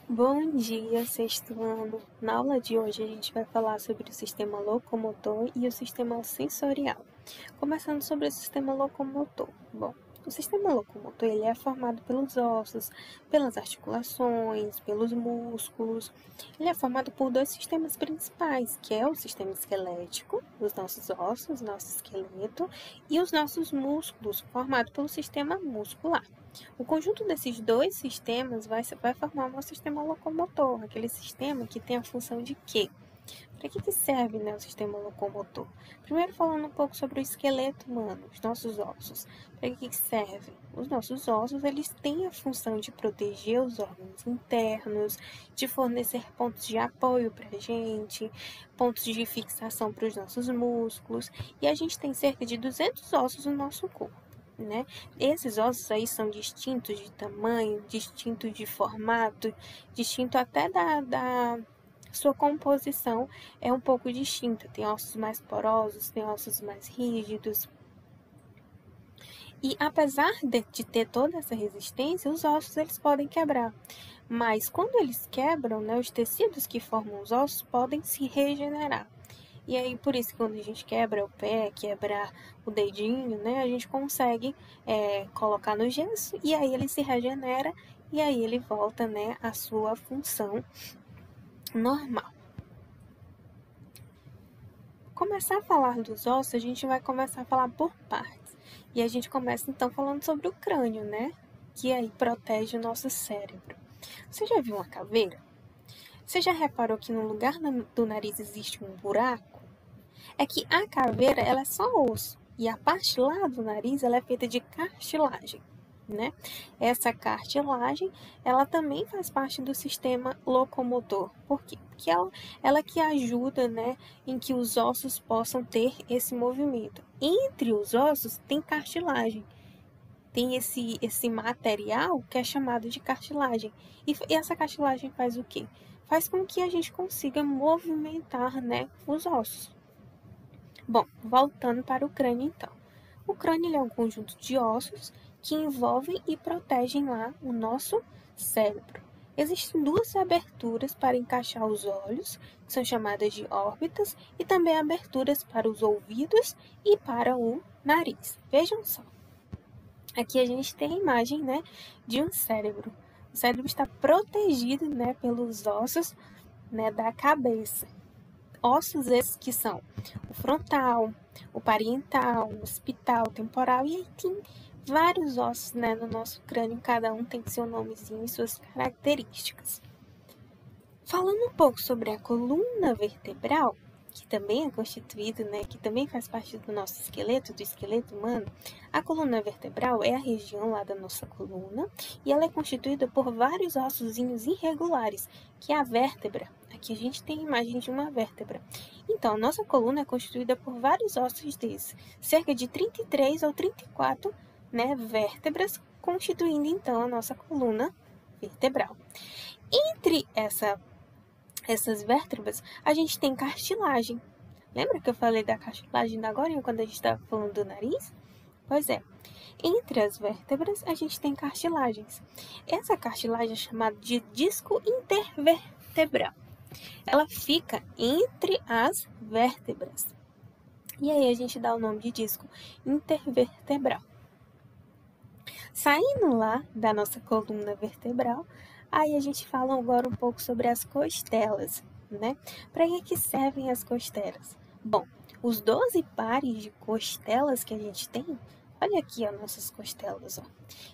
Bom dia, sexto ano. Na aula de hoje a gente vai falar sobre o sistema locomotor e o sistema sensorial. Começando sobre o sistema locomotor. Bom, o sistema locomotor ele é formado pelos ossos, pelas articulações, pelos músculos. Ele é formado por dois sistemas principais, que é o sistema esquelético, os nossos ossos, nosso esqueleto, e os nossos músculos, formado pelo sistema muscular. O conjunto desses dois sistemas vai formar o nosso sistema locomotor, aquele sistema que tem a função de quê? Para que serve, né, o sistema locomotor? Primeiro falando um pouco sobre o esqueleto humano, os nossos ossos. Para que serve? Os nossos ossos, eles têm a função de proteger os órgãos internos, de fornecer pontos de apoio para a gente, pontos de fixação para os nossos músculos, e a gente tem cerca de 200 ossos no nosso corpo. Né? Esses ossos aí são distintos de tamanho, distintos de formato, distinto até da sua composição é um pouco distinta. Tem ossos mais porosos, tem ossos mais rígidos. E apesar de ter toda essa resistência, os ossos eles podem quebrar. Mas quando eles quebram, né, os tecidos que formam os ossos podem se regenerar. E aí, por isso, quando a gente quebra o pé, quebra o dedinho, né, a gente consegue colocar no gesso e aí ele se regenera e aí ele volta, né, à sua função normal. Começar a falar dos ossos, a gente vai começar a falar por partes. E a gente começa, então, falando sobre o crânio, né, que aí protege o nosso cérebro. Você já viu uma caveira? Você já reparou que no lugar do nariz existe um buraco? É que a caveira ela é só osso e a parte lá do nariz ela é feita de cartilagem, né? Essa cartilagem ela também faz parte do sistema locomotor. Por quê? Porque ela que ajuda, né, em que os ossos possam ter esse movimento. Entre os ossos tem cartilagem. Tem esse material que é chamado de cartilagem. E essa cartilagem faz o quê? Faz com que a gente consiga movimentar, né, os ossos. Bom, voltando para o crânio então. O crânio é um conjunto de ossos que envolvem e protegem lá o nosso cérebro. Existem duas aberturas para encaixar os olhos, que são chamadas de órbitas, e também aberturas para os ouvidos e para o nariz. Vejam só. Aqui a gente tem a imagem, né, de um cérebro. O cérebro está protegido, né, pelos ossos, né, da cabeça. Ossos esses que são o frontal, o parietal, o occipital, o temporal, e aí tem vários ossos, né, no nosso crânio, cada um tem seu nomezinho e suas características. Falando um pouco sobre a coluna vertebral, que também é constituído, né, que também faz parte do nosso esqueleto, do esqueleto humano, a coluna vertebral é a região lá da nossa coluna e ela é constituída por vários ossozinhos irregulares, que é a vértebra. Aqui a gente tem a imagem de uma vértebra. Então, a nossa coluna é constituída por vários ossos desses, cerca de 33 ou 34, né, vértebras, constituindo então a nossa coluna vertebral. Entre essas vértebras, a gente tem cartilagem. Lembra que eu falei da cartilagem da agora quando a gente estava falando do nariz? Pois é. Entre as vértebras, a gente tem cartilagens. Essa cartilagem é chamada de disco intervertebral. Ela fica entre as vértebras. E aí a gente dá o nome de disco intervertebral. Saindo lá da nossa coluna vertebral, aí a gente fala agora um pouco sobre as costelas, né? Para que servem as costelas? Bom, os 12 pares de costelas que a gente tem, olha aqui as nossas costelas, ó.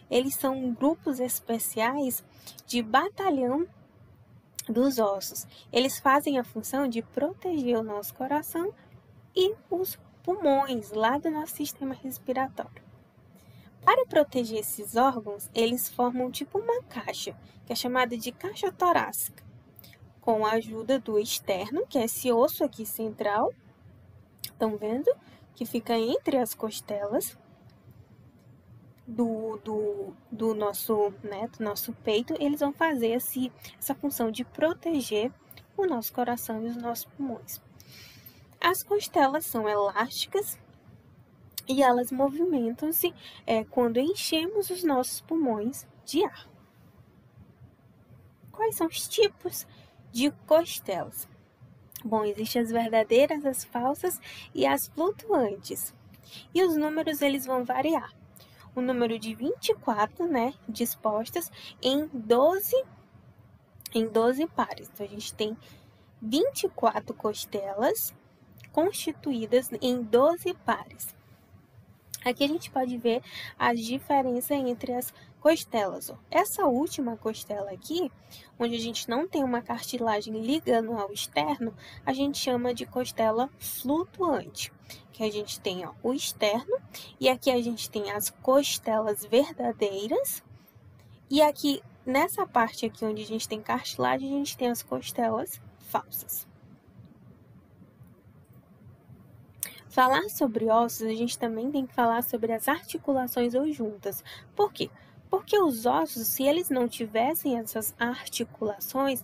Eles são grupos especiais de batalhão dos ossos. Eles fazem a função de proteger o nosso coração e os pulmões lá do nosso sistema respiratório. Para proteger esses órgãos, eles formam tipo uma caixa, que é chamada de caixa torácica, com a ajuda do externo, que é esse osso aqui central, estão vendo? Que fica entre as costelas do nosso peito. Eles vão fazer essa função de proteger o nosso coração e os nossos pulmões. As costelas são elásticas e elas movimentam-se quando enchemos os nossos pulmões de ar. Quais são os tipos de costelas? Bom, existem as verdadeiras, as falsas e as flutuantes. E os números, eles vão variar. O número de 24, né, dispostas em 12 pares. Então, a gente tem 24 costelas constituídas em 12 pares. Aqui a gente pode ver a diferença entre as costelas. Essa última costela aqui, onde a gente não tem uma cartilagem ligando ao externo, a gente chama de costela flutuante. Que a gente tem o externo, e aqui a gente tem as costelas verdadeiras, e aqui nessa parte aqui onde a gente tem cartilagem, a gente tem as costelas falsas. Falar sobre ossos, a gente também tem que falar sobre as articulações ou juntas. Por quê? Porque os ossos, se eles não tivessem essas articulações,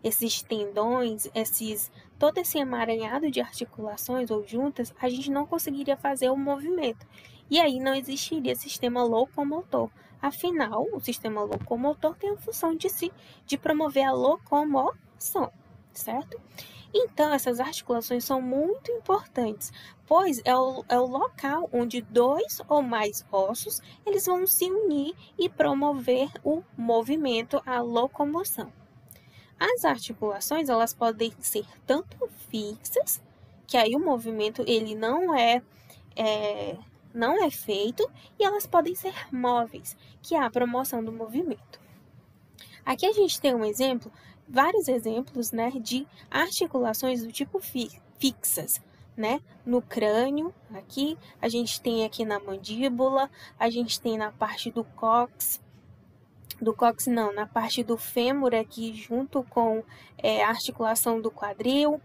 esses tendões, todo esse emaranhado de articulações ou juntas, a gente não conseguiria fazer o movimento. E aí não existiria sistema locomotor. Afinal, o sistema locomotor tem a função de promover a locomoção, certo? Então, essas articulações são muito importantes, pois é o local onde dois ou mais ossos eles vão se unir e promover o movimento, a locomoção. As articulações, elas podem ser tanto fixas, que aí o movimento ele não é feito, e elas podem ser móveis, que é a promoção do movimento. Aqui a gente tem um exemplo, vários exemplos, né, de articulações do tipo fixas, né? No crânio, aqui, a gente tem aqui na mandíbula, a gente tem na parte do cóccix, na parte do fêmur aqui, junto com a articulação do quadril.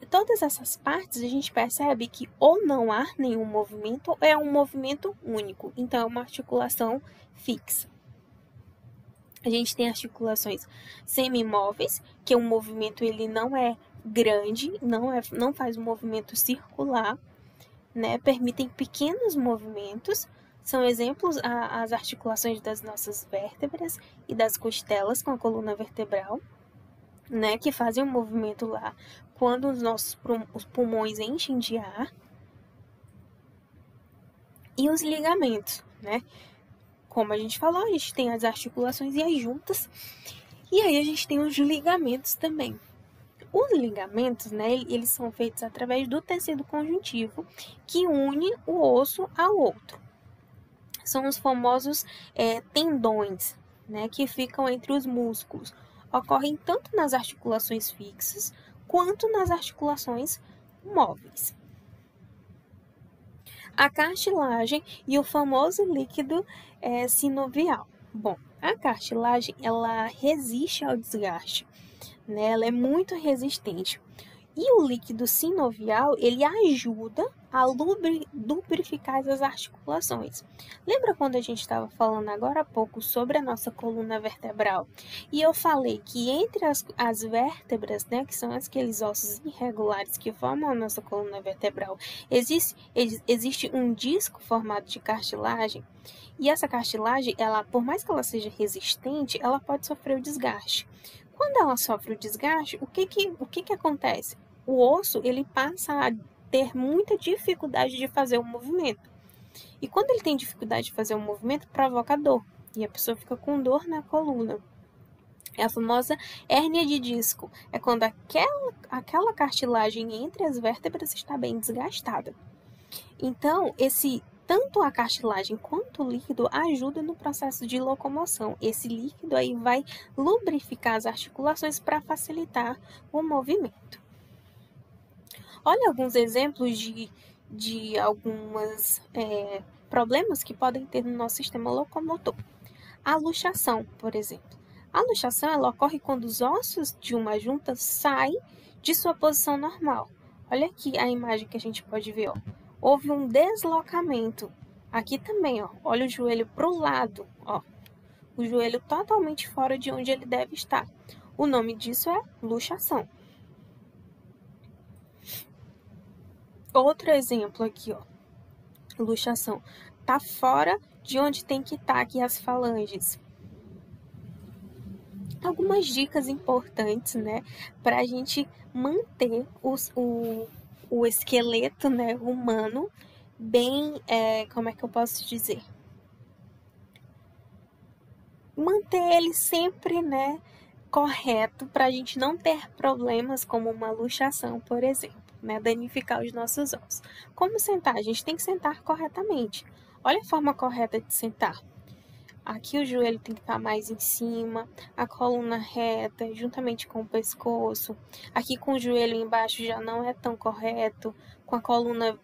Todas essas partes a gente percebe que ou não há nenhum movimento, ou é um movimento único, então é uma articulação fixa. A gente tem articulações semimóveis, que o movimento ele não é grande, não faz um movimento circular, né? Permitem pequenos movimentos. São exemplos as articulações das nossas vértebras e das costelas com a coluna vertebral, né? Que fazem um movimento lá quando os pulmões enchem de ar. E os ligamentos, né? Como a gente falou, a gente tem as articulações e as juntas, e aí a gente tem os ligamentos também. Os ligamentos, né, eles são feitos através do tecido conjuntivo que une o osso ao outro. São os famosos tendões, né, que ficam entre os músculos. Ocorrem tanto nas articulações fixas quanto nas articulações móveis. A cartilagem e o famoso líquido sinovial. Bom, a cartilagem, ela resiste ao desgaste, né? Ela é muito resistente. E o líquido sinovial, ele ajuda a lubrificar as articulações. Lembra quando a gente estava falando agora há pouco sobre a nossa coluna vertebral? E eu falei que entre as vértebras, né, que são aqueles ossos irregulares que formam a nossa coluna vertebral, existe um disco formado de cartilagem. E essa cartilagem, ela, por mais que ela seja resistente, ela pode sofrer o desgaste. Quando ela sofre o desgaste, o que acontece? O osso, ele passa a ter muita dificuldade de fazer o movimento. E quando ele tem dificuldade de fazer o movimento, provoca dor. E a pessoa fica com dor na coluna. É a famosa hérnia de disco. É quando aquela cartilagem entre as vértebras está bem desgastada. Então, tanto a cartilagem quanto o líquido ajudam no processo de locomoção. Esse líquido aí vai lubrificar as articulações para facilitar o movimento. Olha alguns exemplos de alguns problemas que podem ter no nosso sistema locomotor. A luxação, por exemplo. A luxação ela ocorre quando os ossos de uma junta saem de sua posição normal. Olha aqui a imagem que a gente pode ver. Ó. Houve um deslocamento. Aqui também, ó. Olha o joelho para o lado. Ó. O joelho totalmente fora de onde ele deve estar. O nome disso é luxação. Outro exemplo aqui, ó. Luxação. Tá fora de onde tem que estar aqui as falanges. algumas dicas importantes, né, para a gente manter o esqueleto, né, humano bem, como é que eu posso dizer? Manter ele sempre, né, correto, para a gente não ter problemas como uma luxação, por exemplo, né, danificar os nossos ossos. Como sentar? A gente tem que sentar corretamente. Olha a forma correta de sentar. Aqui o joelho tem que estar mais em cima, a coluna reta, juntamente com o pescoço. Aqui com o joelho embaixo já não é tão correto, com a coluna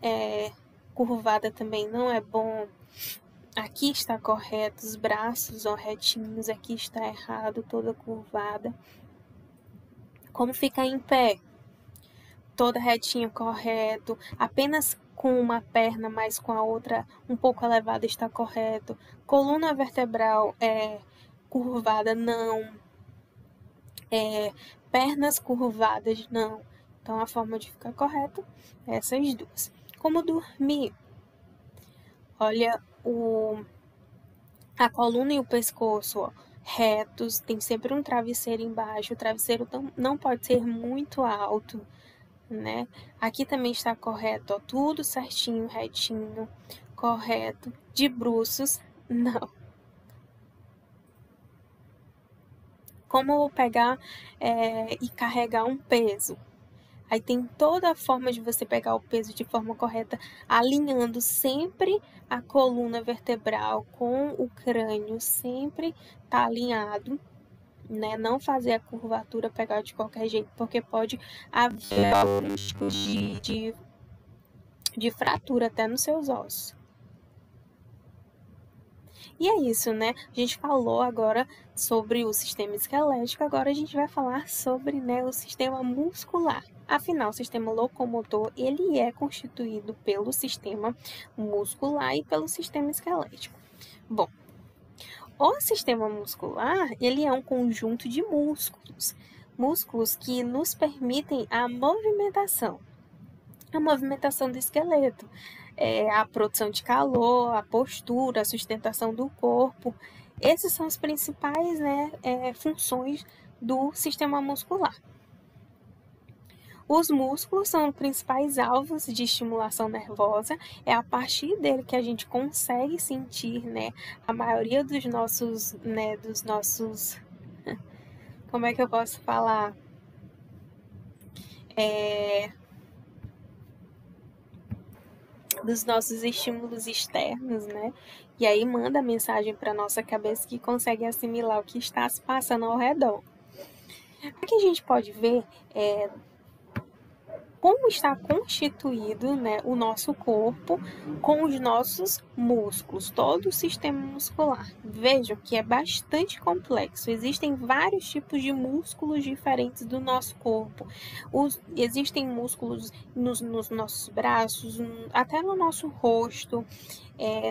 curvada também não é bom. Aqui está correto, os braços retinhos, aqui está errado, toda curvada. Como ficar em pé? Toda retinha, correto. Apenas com uma perna, mas com a outra um pouco elevada está correto. Coluna vertebral curvada, não. Pernas curvadas, não. Então, a forma de ficar correto é essas duas. Como dormir? Olha, a coluna e o pescoço retos, tem sempre um travesseiro embaixo. O travesseiro não pode ser muito alto, né? Aqui também está correto, tudo certinho, retinho, correto. De bruços, não. Como pegar e carregar um peso? Aí tem toda a forma de você pegar o peso de forma correta, alinhando sempre a coluna vertebral com o crânio, sempre tá alinhado, né? Não fazer a curvatura, pegar de qualquer jeito, porque pode haver alguns tipos de fratura até nos seus ossos. E é isso, né? A gente falou agora sobre o sistema esquelético, agora a gente vai falar sobre, né, o sistema muscular. Afinal, o sistema locomotor, ele é constituído pelo sistema muscular e pelo sistema esquelético. Bom, o sistema muscular, ele é um conjunto de músculos que nos permitem a movimentação do esqueleto, a produção de calor, a postura, a sustentação do corpo. Essas são as principais, né, funções do sistema muscular. Os músculos são os principais alvos de estimulação nervosa. É a partir dele que a gente consegue sentir, né, a maioria dos nossos, como é que eu posso falar? Dos nossos estímulos externos, né? E aí manda mensagem para nossa cabeça que consegue assimilar o que está se passando ao redor. Aqui a gente pode ver como está constituído, né, o nosso corpo com os nossos músculos, todo o sistema muscular. Vejam que é bastante complexo. Existem vários tipos de músculos diferentes do nosso corpo. Existem músculos nos nossos braços, até no nosso rosto,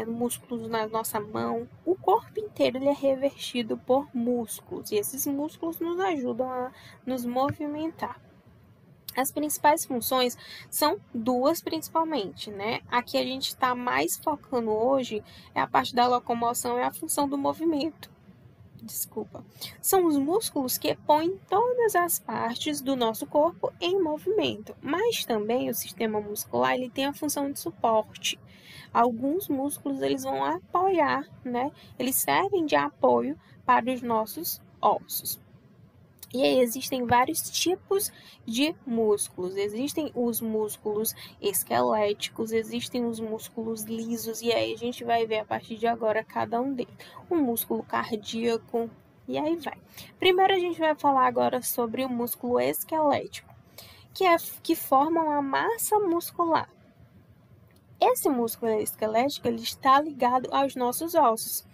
músculos na nossa mão. O corpo inteiro ele é revestido por músculos e esses músculos nos ajudam a nos movimentar. As principais funções são duas principalmente, né? Aqui a gente está mais focando hoje é a parte da locomoção e a função do movimento. São os músculos que põem todas as partes do nosso corpo em movimento, mas também o sistema muscular ele tem a função de suporte. Alguns músculos eles vão apoiar, né? Eles servem de apoio para os nossos ossos. E aí existem vários tipos de músculos. Existem os músculos esqueléticos, existem os músculos lisos, e aí a gente vai ver a partir de agora cada um deles. O músculo cardíaco, e aí vai. Primeiro a gente vai falar agora sobre o músculo esquelético, que forma uma massa muscular. Esse músculo esquelético ele está ligado aos nossos ossos.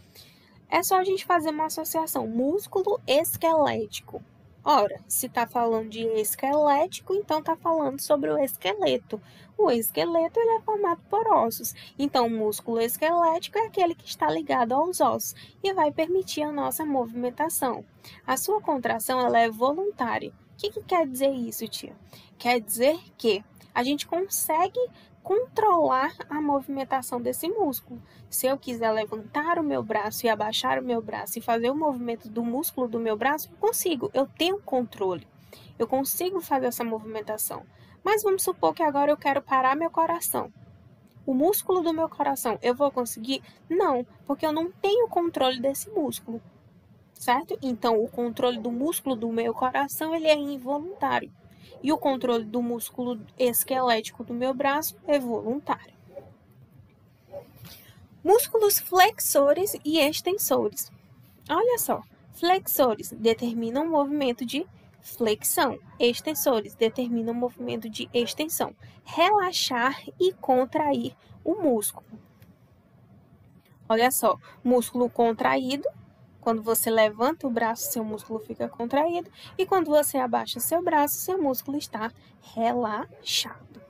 É só a gente fazer uma associação, músculo esquelético. Ora, se está falando de esquelético, então está falando sobre o esqueleto. O esqueleto ele é formado por ossos. Então, o músculo esquelético é aquele que está ligado aos ossos e vai permitir a nossa movimentação. A sua contração ela é voluntária. O que quer dizer isso, tia? Quer dizer que a gente consegue controlar a movimentação desse músculo. Se eu quiser levantar o meu braço e abaixar o meu braço e fazer o movimento do músculo do meu braço, eu consigo, eu tenho controle. Eu consigo fazer essa movimentação. Mas vamos supor que agora eu quero parar meu coração. O músculo do meu coração, eu vou conseguir? Não, porque eu não tenho controle desse músculo, certo? Então, o controle do músculo do meu coração, ele é involuntário. E o controle do músculo esquelético do meu braço é voluntário. Músculos flexores e extensores. Olha só, flexores determinam o movimento de flexão, extensores determinam o movimento de extensão. Relaxar e contrair o músculo. Olha só, músculo contraído, quando você levanta o braço, seu músculo fica contraído, e quando você abaixa seu braço, seu músculo está relaxado.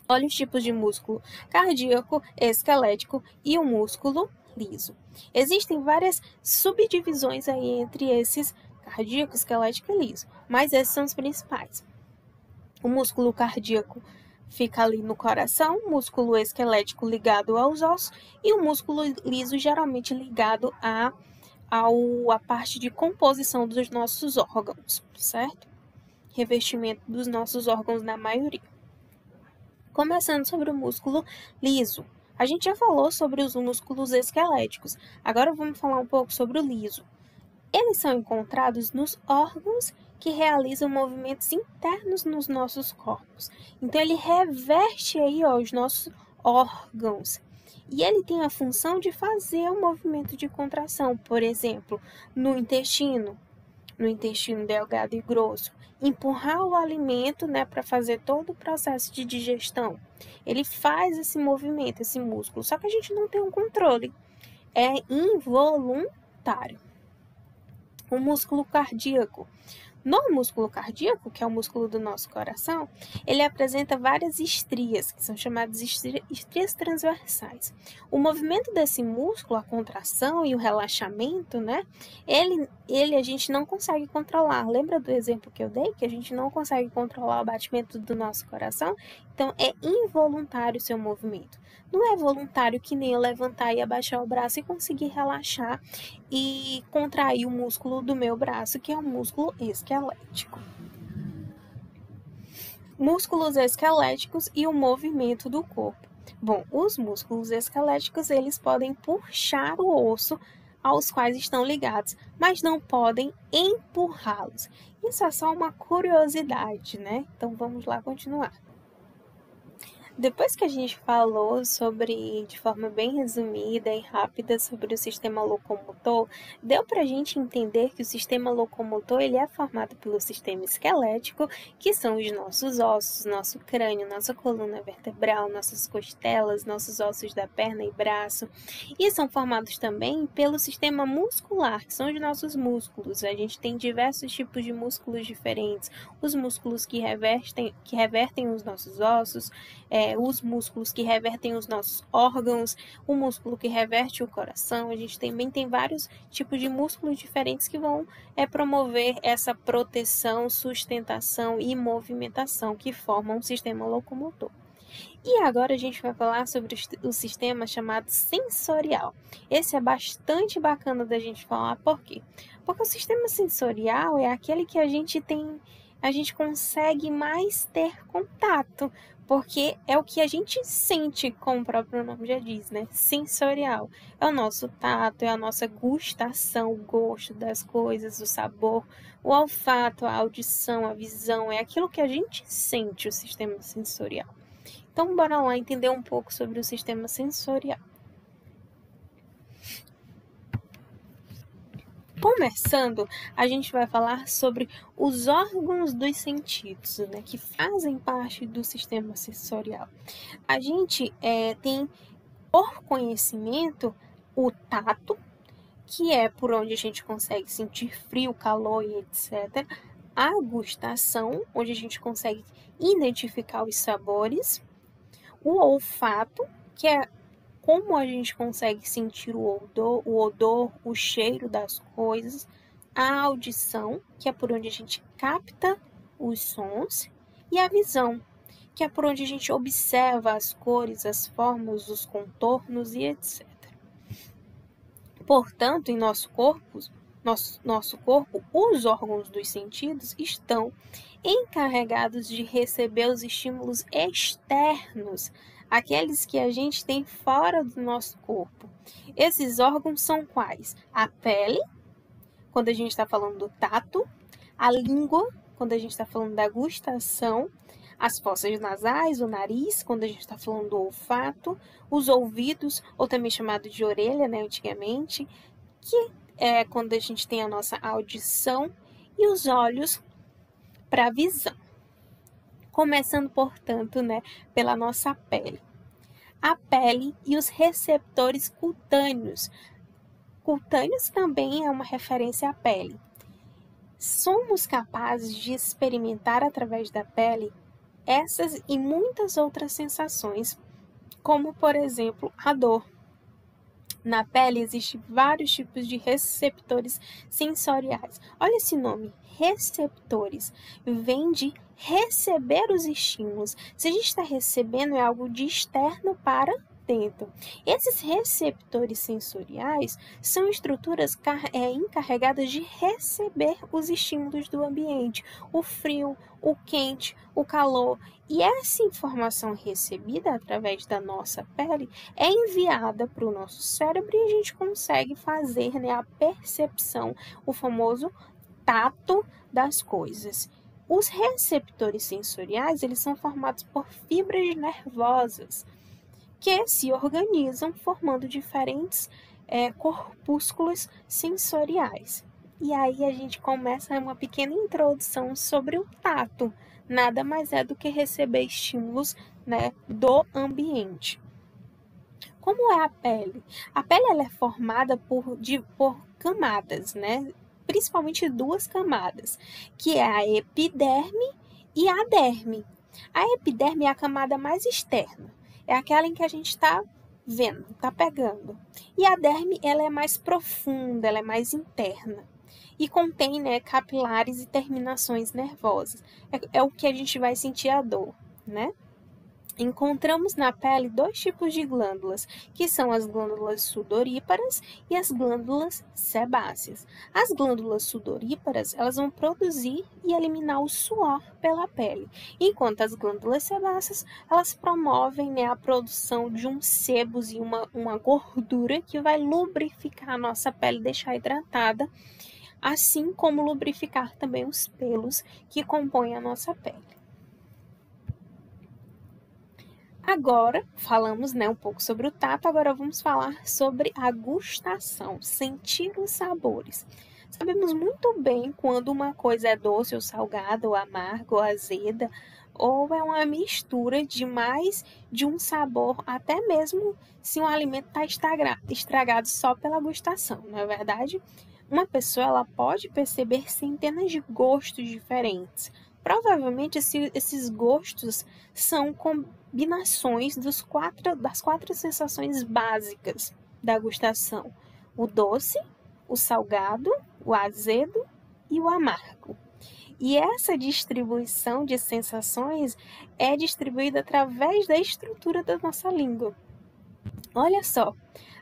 Olha os tipos de músculo: cardíaco, esquelético e o músculo liso. Existem várias subdivisões aí entre esses: cardíaco, esquelético e liso, mas esses são os principais. O músculo cardíaco fica ali no coração, o músculo esquelético ligado aos ossos e o músculo liso geralmente ligado a parte de composição dos nossos órgãos, certo? Revestimento dos nossos órgãos na maioria. Começando sobre o músculo liso. A gente já falou sobre os músculos esqueléticos. Agora vamos falar um pouco sobre o liso. Eles são encontrados nos órgãos que realizam movimentos internos nos nossos corpos. Então, ele reveste aí os nossos órgãos. E ele tem a função de fazer o movimento de contração, por exemplo, no intestino delgado e grosso, empurrar o alimento, para fazer todo o processo de digestão. Ele faz esse movimento, esse músculo, só que a gente não tem um controle. É involuntário. O músculo cardíaco. No músculo cardíaco, que é o músculo do nosso coração, ele apresenta várias estrias, que são chamadas estrias transversais. O movimento desse músculo, a contração e o relaxamento, ele a gente não consegue controlar. Lembra do exemplo que eu dei? Que a gente não consegue controlar o batimento do nosso coração? Então, é involuntário o seu movimento. Não é voluntário que nem eu levantar e abaixar o braço e conseguir relaxar e contrair o músculo do meu braço, que é o músculo esquelético. Músculos esqueléticos e o movimento do corpo. Bom, os músculos esqueléticos, eles podem puxar o osso aos quais estão ligados, mas não podem empurrá-los. Isso é só uma curiosidade, Então, vamos lá continuar. Depois que a gente falou de forma bem resumida e rápida sobre o sistema locomotor, deu para a gente entender que o sistema locomotor ele é formado pelo sistema esquelético, que são os nossos ossos, nosso crânio, nossa coluna vertebral, nossas costelas, nossos ossos da perna e braço, e são formados também pelo sistema muscular, que são os nossos músculos. A gente tem diversos tipos de músculos diferentes, os músculos que revertem os nossos ossos, os músculos que revertem os nossos órgãos, o músculo que reverte o coração. A gente também tem vários tipos de músculos diferentes que vão promover essa proteção, sustentação e movimentação que formam um sistema locomotor. E agora a gente vai falar sobre o sistema chamado sensorial. Esse é bastante bacana da gente falar, por quê? Porque o sistema sensorial é aquele que a gente consegue mais ter contato, porque é o que a gente sente, como o próprio nome já diz, Sensorial. É o nosso tato, é a nossa gustação, o gosto das coisas, o sabor, o olfato, a audição, a visão, é aquilo que a gente sente, o sistema sensorial. Então, bora lá entender um pouco sobre o sistema sensorial. Começando, a gente vai falar sobre os órgãos dos sentidos, que fazem parte do sistema sensorial. A gente tem, por conhecimento, o tato, que é por onde a gente consegue sentir frio, calor e etc. A gustação, onde a gente consegue identificar os sabores. O olfato, que é como a gente consegue sentir o odor, o cheiro das coisas. A audição, que é por onde a gente capta os sons. E a visão, que é por onde a gente observa as cores, as formas, os contornos e etc. Portanto, em nosso corpo, os órgãos dos sentidos estão encarregados de receber os estímulos externos, aqueles que a gente tem fora do nosso corpo. Esses órgãos são quais? A pele, quando a gente está falando do tato, a língua, quando a gente está falando da gustação, as fossas nasais, o nariz, quando a gente está falando do olfato, os ouvidos, ou também chamado de orelha, né, antigamente, que é quando a gente tem a nossa audição, e os olhos para a visão. Começando, portanto, né, pela nossa pele. A pele e os receptores cutâneos. Cutâneos também é uma referência à pele. Somos capazes de experimentar através da pele essas e muitas outras sensações, como, por exemplo, a dor. Na pele existem vários tipos de receptores sensoriais. Olha esse nome, receptores. Vem de receber os estímulos. Se a gente está recebendo, é algo de externo para dentro. Esses receptores sensoriais são estruturas encarregadas de receber os estímulos do ambiente, o frio, o quente, o calor. E essa informação recebida através da nossa pele é enviada para o nosso cérebro e a gente consegue fazer, né, a percepção, o famoso tato das coisas. Os receptores sensoriais, eles são formados por fibras nervosas que se organizam formando diferentes corpúsculos sensoriais. E aí a gente começa uma pequena introdução sobre o tato. Nada mais é do que receber estímulos, né, do ambiente. Como é a pele? A pele ela é formada por camadas, né? Principalmente duas camadas, que é a epiderme e a derme. A epiderme é a camada mais externa, é aquela em que a gente está vendo, está pegando. E a derme ela é mais profunda, ela é mais interna. E contém, né, capilares e terminações nervosas. É o que a gente vai sentir a dor, né? Encontramos na pele dois tipos de glândulas, que são as glândulas sudoríparas e as glândulas sebáceas. As glândulas sudoríparas, elas vão produzir e eliminar o suor pela pele, enquanto as glândulas sebáceas, elas promovem, né, a produção de um sebos e uma gordura que vai lubrificar a nossa pele, deixar hidratada, assim como lubrificar também os pelos que compõem a nossa pele. Agora, falamos, né, um pouco sobre o tato, agora vamos falar sobre a gustação, sentir os sabores. Sabemos muito bem quando uma coisa é doce ou salgada, ou amarga, ou azeda, ou é uma mistura de mais de um sabor, até mesmo se um alimento está estragado só pela gustação, não é verdade? Uma pessoa ela pode perceber centenas de gostos diferentes. Provavelmente esses gostos são combinações das quatro sensações básicas da gustação: o doce, o salgado, o azedo e o amargo. E essa distribuição de sensações é distribuída através da estrutura da nossa língua. Olha só,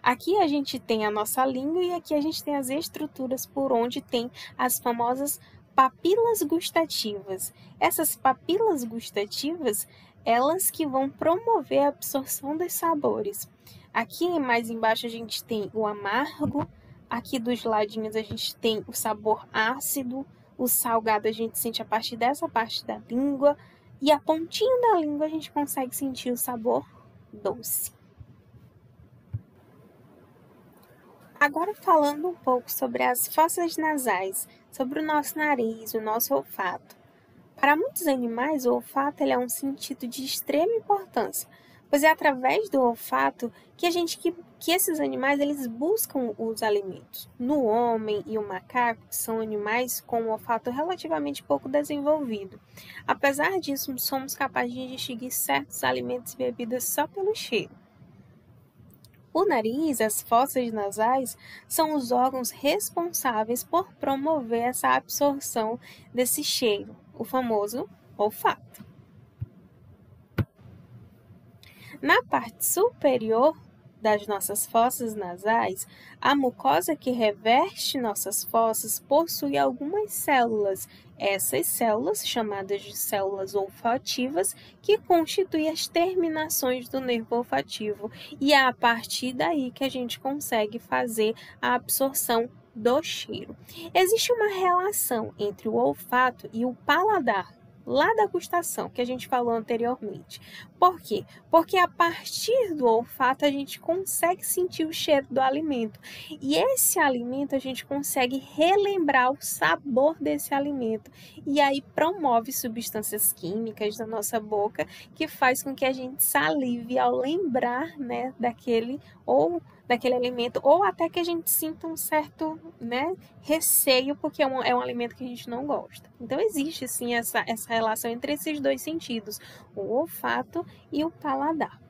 aqui a gente tem a nossa língua e aqui a gente tem as estruturas por onde tem as famosas papilas gustativas. Essas papilas gustativas, elas que vão promover a absorção dos sabores. Aqui mais embaixo a gente tem o amargo, aqui dos ladinhos a gente tem o sabor ácido, o salgado a gente sente a partir dessa parte da língua e a pontinha da língua a gente consegue sentir o sabor doce. Agora falando um pouco sobre as fossas nasais, sobre o nosso nariz, o nosso olfato. Para muitos animais, o olfato é um sentido de extrema importância, pois é através do olfato que esses animais eles buscam os alimentos. No homem e o macaco, que são animais com um olfato relativamente pouco desenvolvido. Apesar disso, somos capazes de distinguir certos alimentos e bebidas só pelo cheiro. O nariz, as fossas nasais, são os órgãos responsáveis por promover essa absorção desse cheiro, o famoso olfato. Na parte superior das nossas fossas nasais, a mucosa que reveste nossas fossas possui algumas células. Essas células, chamadas de células olfativas, que constituem as terminações do nervo olfativo. E é a partir daí que a gente consegue fazer a absorção do cheiro. Existe uma relação entre o olfato e o paladar, lá da gustação, que a gente falou anteriormente. Por quê? Porque a partir do olfato a gente consegue sentir o cheiro do alimento. E esse alimento a gente consegue relembrar o sabor desse alimento. E aí promove substâncias químicas da nossa boca que faz com que a gente salive ao lembrar, né, daquele alimento, ou até que a gente sinta um certo, né, receio, porque é um alimento que a gente não gosta. Então, existe sim essa relação entre esses dois sentidos, o olfato e o paladar.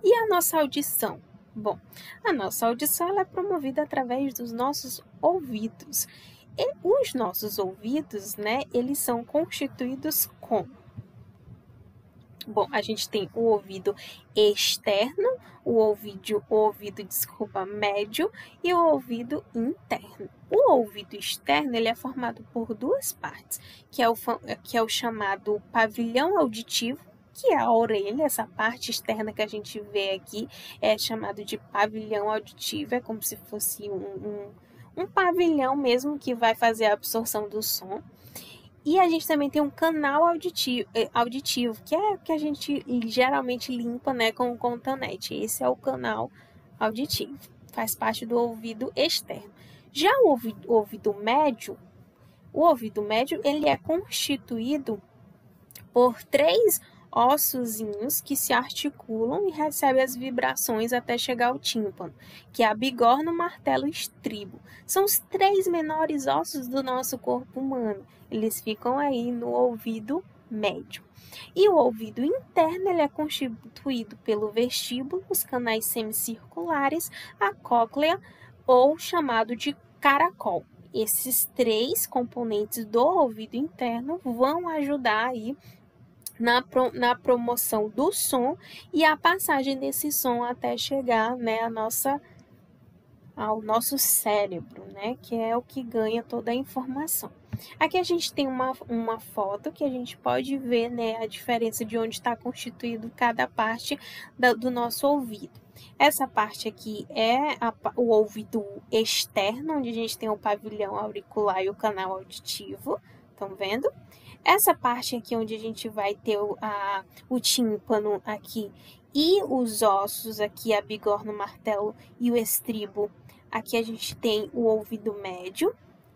E a nossa audição? Bom, a nossa audição ela é promovida através dos nossos ouvidos. E os nossos ouvidos, né, eles são constituídos com... Bom, a gente tem o ouvido externo, o ouvido médio e o ouvido interno. O ouvido externo ele é formado por duas partes, que é o chamado pavilhão auditivo, que é a orelha, essa parte externa que a gente vê aqui é chamado de pavilhão auditivo, é como se fosse um pavilhão mesmo que vai fazer a absorção do som. E a gente também tem um canal auditivo, que é o que a gente geralmente limpa, né, com o cotonete. Esse é o canal auditivo, faz parte do ouvido externo. Já o ouvido médio ele é constituído por 3 ossozinhos que se articulam e recebem as vibrações até chegar ao tímpano, que é a bigorna, martelo e estribo. São os 3 menores ossos do nosso corpo humano. Eles ficam aí no ouvido médio. E o ouvido interno ele é constituído pelo vestíbulo, os canais semicirculares, a cóclea ou chamado de caracol. Esses 3 componentes do ouvido interno vão ajudar aí na promoção do som e a passagem desse som até chegar, né, ao nosso cérebro, né, que é o que ganha toda a informação. Aqui a gente tem uma foto que a gente pode ver, né, a diferença de onde está constituído cada parte do nosso ouvido. Essa parte aqui é o ouvido externo, onde a gente tem o pavilhão auricular e o canal auditivo, estão vendo? Essa parte aqui onde a gente vai ter o tímpano aqui e os ossos aqui, a bigorna, o martelo e o estribo, aqui a gente tem o ouvido médio.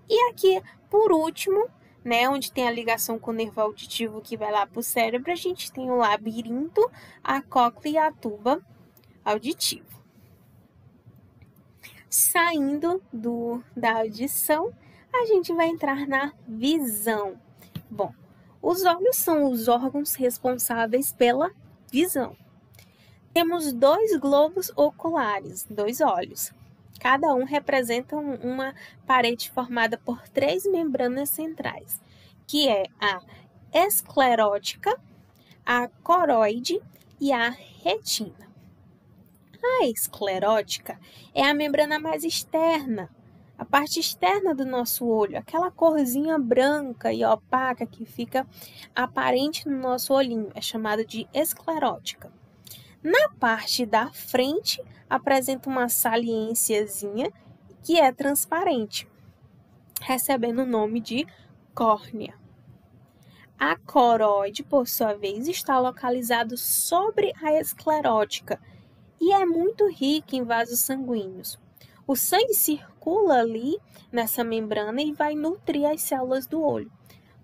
E aqui, por último, né, onde tem a ligação com o nervo auditivo que vai lá para o cérebro, a gente tem o labirinto, a cóclea e a tuba auditiva. Saindo da audição, a gente vai entrar na visão. Bom, os olhos são os órgãos responsáveis pela visão. Temos 2 globos oculares, 2 olhos. Cada um representa uma parede formada por 3 membranas centrais, que é a esclerótica, a coroide e a retina. A esclerótica é a membrana mais externa, a parte externa do nosso olho, aquela corzinha branca e opaca que fica aparente no nosso olhinho, é chamada de esclerótica. Na parte da frente, apresenta uma saliênciazinha que é transparente, recebendo o nome de córnea. A coroide, por sua vez, está localizado sobre a esclerótica e é muito rica em vasos sanguíneos. O sangue circula ali nessa membrana e vai nutrir as células do olho.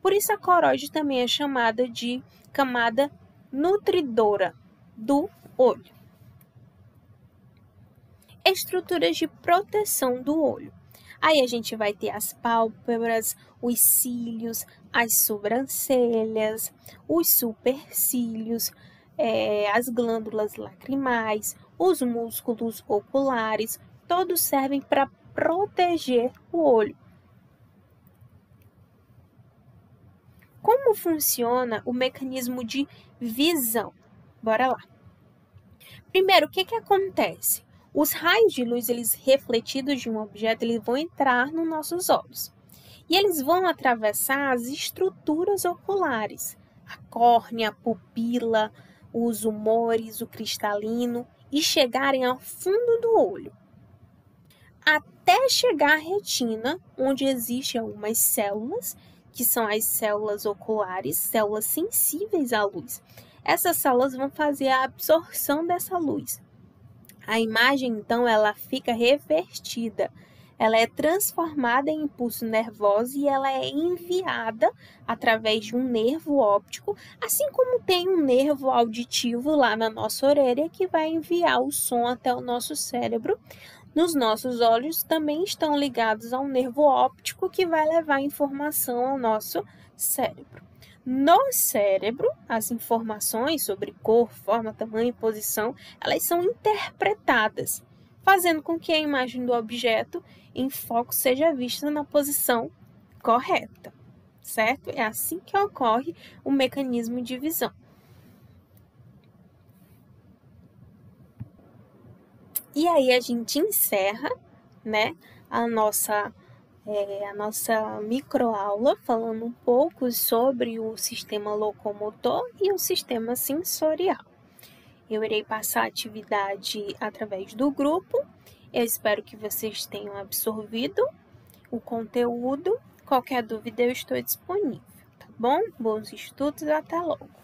Por isso a coroide também é chamada de camada nutridora do olho. Estruturas de proteção do olho. Aí a gente vai ter as pálpebras, os cílios, as sobrancelhas, os supercílios, as glândulas lacrimais, os músculos oculares, todos servem para proteger o olho. Como funciona o mecanismo de visão? Bora lá. Primeiro, o que acontece? Os raios de luz, eles refletidos de um objeto, eles vão entrar nos nossos olhos. E eles vão atravessar as estruturas oculares, a córnea, a pupila, os humores, o cristalino, e chegarem ao fundo do olho, até chegar à retina, onde existem algumas células, que são as células oculares, células sensíveis à luz. Essas células vão fazer a absorção dessa luz. A imagem, então, ela fica revertida. Ela é transformada em impulso nervoso e ela é enviada através de um nervo óptico, assim como tem um nervo auditivo lá na nossa orelha que vai enviar o som até o nosso cérebro. Nos nossos olhos também estão ligados a um nervo óptico que vai levar informação ao nosso cérebro. No cérebro, as informações sobre cor, forma, tamanho e posição, elas são interpretadas, fazendo com que a imagem do objeto em foco seja vista na posição correta, certo? É assim que ocorre o mecanismo de visão. E aí a gente encerra, né, a nossa microaula falando um pouco sobre o sistema locomotor e o sistema sensorial. Eu irei passar a atividade através do grupo. Eu espero que vocês tenham absorvido o conteúdo. Qualquer dúvida eu estou disponível, tá bom? Bons estudos, até logo!